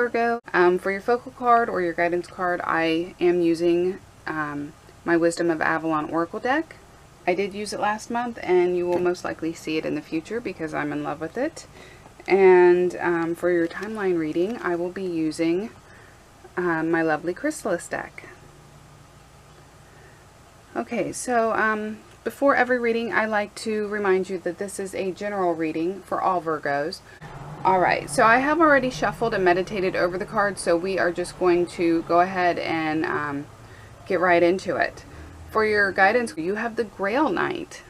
Virgo. For your focal card or your guidance card, I am using my Wisdom of Avalon Oracle deck. I did use it last month, and you will most likely see it in the future because I'm in love with it. And for your timeline reading, I will be using my lovely Chrysalis deck. Okay, so before every reading, I like to remind you that this is a general reading for all Virgos. Alright, so I have already shuffled and meditated over the cards, so we are just going to go ahead and get right into it. For your guidance, you have the Grail Knight.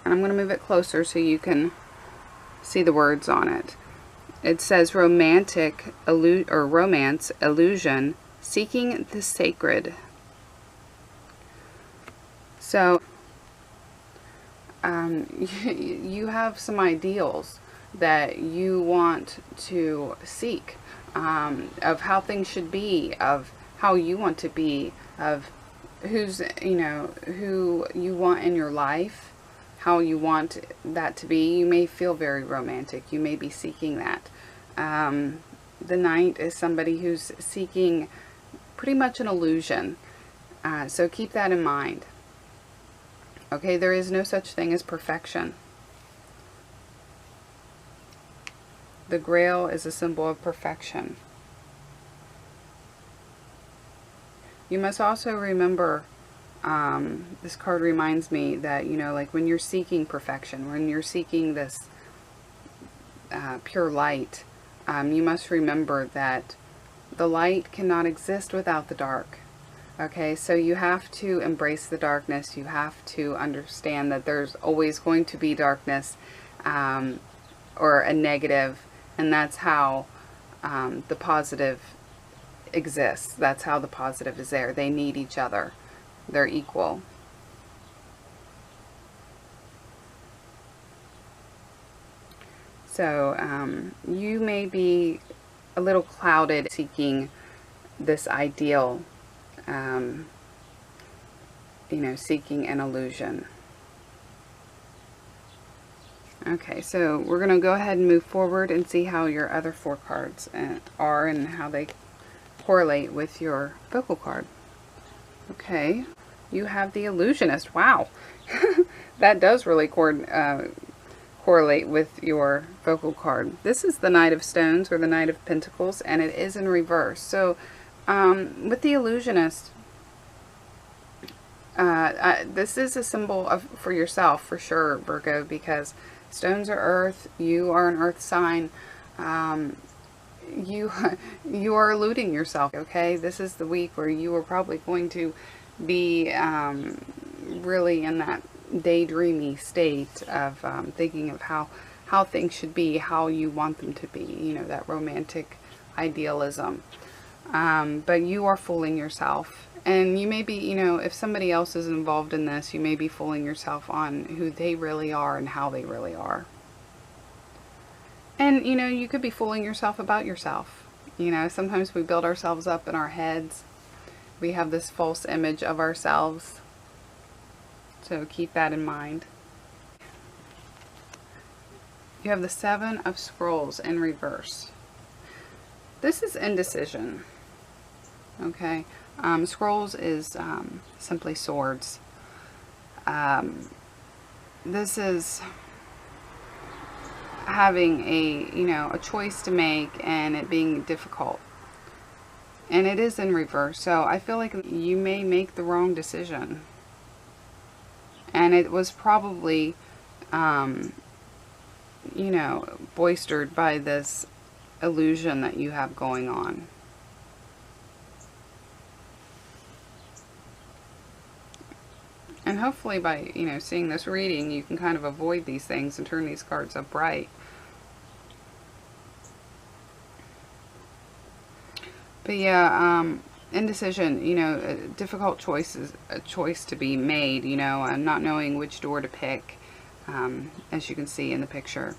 And I'm going to move it closer so you can see the words on it. It says romance, illusion, seeking the sacred. So, you have some ideals that you want to seek, of how things should be, of how you want to be, of who you want in your life, how you want that to be. You may feel very romantic. You may be seeking that. The Knight is somebody who's seeking pretty much an illusion. So keep that in mind. Okay, there is no such thing as perfection. The Grail is a symbol of perfection. You must also remember, this card reminds me that, like when you're seeking perfection, when you're seeking this pure light, you must remember that the light cannot exist without the dark. Okay, so you have to embrace the darkness. You have to understand that there's always going to be darkness, or a negative, and that's how the positive exists. That's how the positive is there. They need each other. They're equal. So you may be a little clouded seeking this ideal, seeking an illusion. Okay, so we're going to go ahead and move forward and see how your other 4 cards are and how they correlate with your vocal card. Okay, you have the Illusionist. Wow, that does really correlate with your vocal card. This is the Knight of Stones, or the Knight of Pentacles, and it is in reverse. So with the Illusionist, this is a symbol for yourself, for sure, Virgo, because stones are earth. You are an earth sign. You are eluding yourself. Okay, this is the week where you are probably going to be really in that daydreamy state of thinking of how things should be, how you want them to be. That romantic idealism. But you are fooling yourself. And you may be, if somebody else is involved in this, you may be fooling yourself on who they really are and how they really are. And, you could be fooling yourself about yourself. Sometimes we build ourselves up in our heads. We have this false image of ourselves. So keep that in mind. You have the 7 of Scrolls in reverse. This is indecision. Okay. Scrolls is simply swords. This is having a choice to make and it being difficult. And it is in reverse. So I feel like you may make the wrong decision. And it was probably, boistered by this illusion that you have going on. And hopefully by, seeing this reading, you can kind of avoid these things and turn these cards upright. But yeah, indecision, difficult choices, a choice to be made, not knowing which door to pick, as you can see in the picture.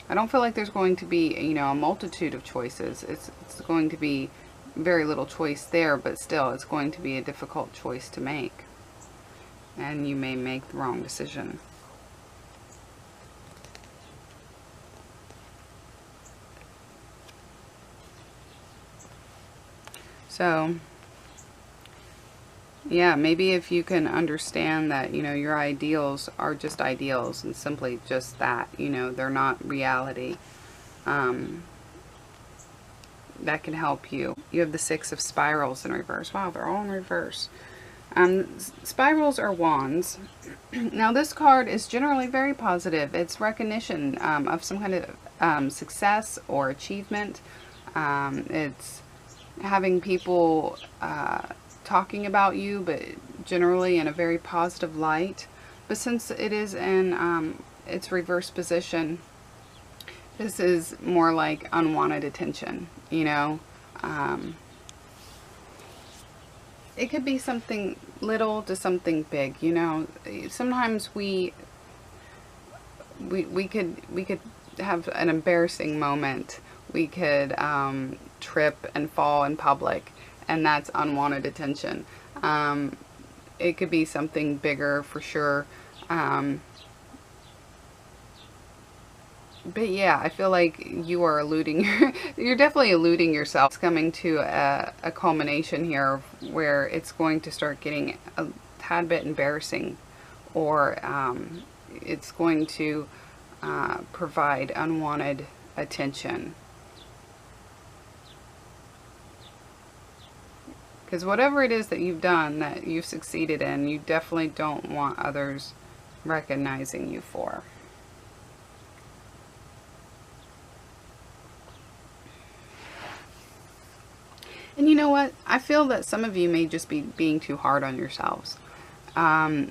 I don't feel like there's going to be, a multitude of choices. It's going to be very little choice there, but still it's going to be a difficult choice to make. And you may make the wrong decision. So yeah, maybe if you can understand that, you know, your ideals are just ideals and simply just that, you know, they're not reality. That can help you. You have the Six of Spirals in reverse. Wow, they're all in reverse. Spirals are wands. Now this card is generally very positive. It's recognition of some kind of success or achievement. It's having people talking about you, but generally in a very positive light. But since it is in its reverse position, this is more like unwanted attention, you know. It could be something little to something big, you know. Sometimes we could have an embarrassing moment. We could trip and fall in public, and that's unwanted attention. It could be something bigger for sure. But yeah, I feel like you are eluding, you're definitely eluding yourself. It's coming to a culmination here where it's going to start getting a tad bit embarrassing, or it's going to provide unwanted attention. Because whatever it is that you've done that you've succeeded in, you definitely don't want others recognizing you for. And you know what? I feel that some of you may just be being too hard on yourselves. I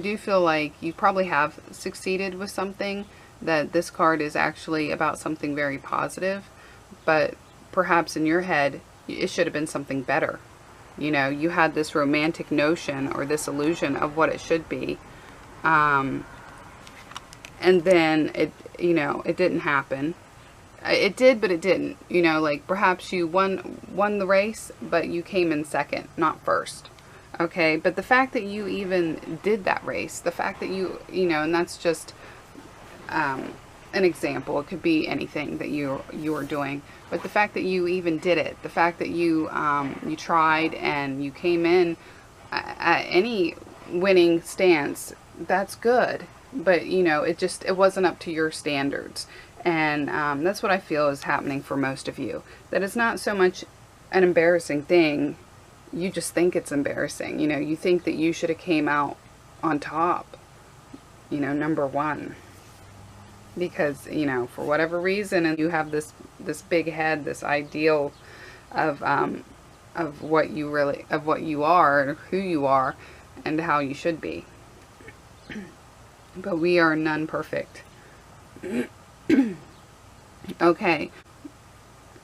do feel like you probably have succeeded with something, that this card is actually about something very positive, but perhaps in your head, it should have been something better. You know, you had this romantic notion or this illusion of what it should be. And then it, you know, it didn't happen. It did, but it didn't. You know, like perhaps you won the race, but you came in second, not first. Okay, but the fact that you even did that race, the fact that you know, and that's just an example. It could be anything that you are doing, but the fact that you even did it, the fact that you you tried and you came in at any winning stance, that's good. But you know, it wasn't up to your standards. And that's what I feel is happening for most of you. That it's not so much an embarrassing thing. You just think it's embarrassing. You know, you think that you should have came out on top. You know, number one. Because, you know, for whatever reason, and you have this big head, this ideal of what you are, and who you are, and how you should be. But we are none perfect. Okay,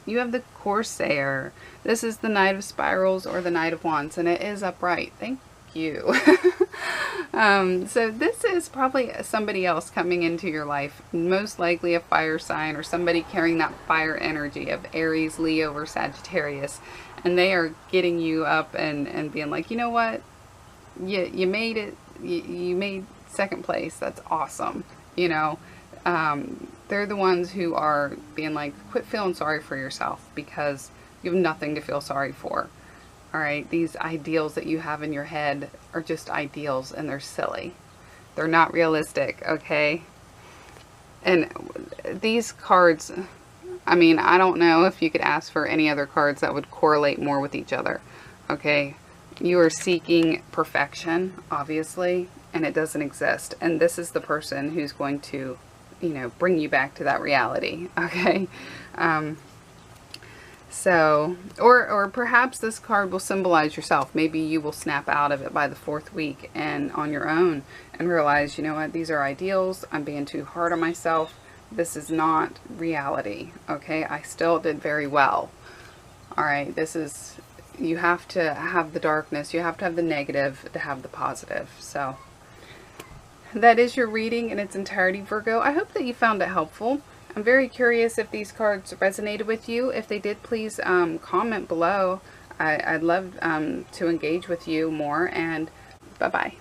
you have the Corser. This is the Knight of Spirals or the Knight of Wands, and it is upright. Thank you. So this is probably somebody else coming into your life, most likely a fire sign or somebody carrying that fire energy of Aries, Leo, or Sagittarius, and they are getting you up and being like, you know what, you made it, you made second place, that's awesome, you know. They're the ones who are being like, quit feeling sorry for yourself because you have nothing to feel sorry for. Alright, these ideals that you have in your head are just ideals and they're silly. They're not realistic, okay? And these cards, I mean, I don't know if you could ask for any other cards that would correlate more with each other, okay? You are seeking perfection, obviously, and it doesn't exist. And this is the person who's going to, you know, bring you back to that reality, okay? So, or perhaps this card will symbolize yourself. Maybe you will snap out of it by the 4th week and on your own and realize, you know what, these are ideals. I'm being too hard on myself. This is not reality, okay? I still did very well. All right, this is, you have to have the darkness. You have to have the negative to have the positive. So that is your reading in its entirety, Virgo. I hope that you found it helpful. I'm very curious if these cards resonated with you. If they did, please comment below. I'd love to engage with you more, and bye-bye.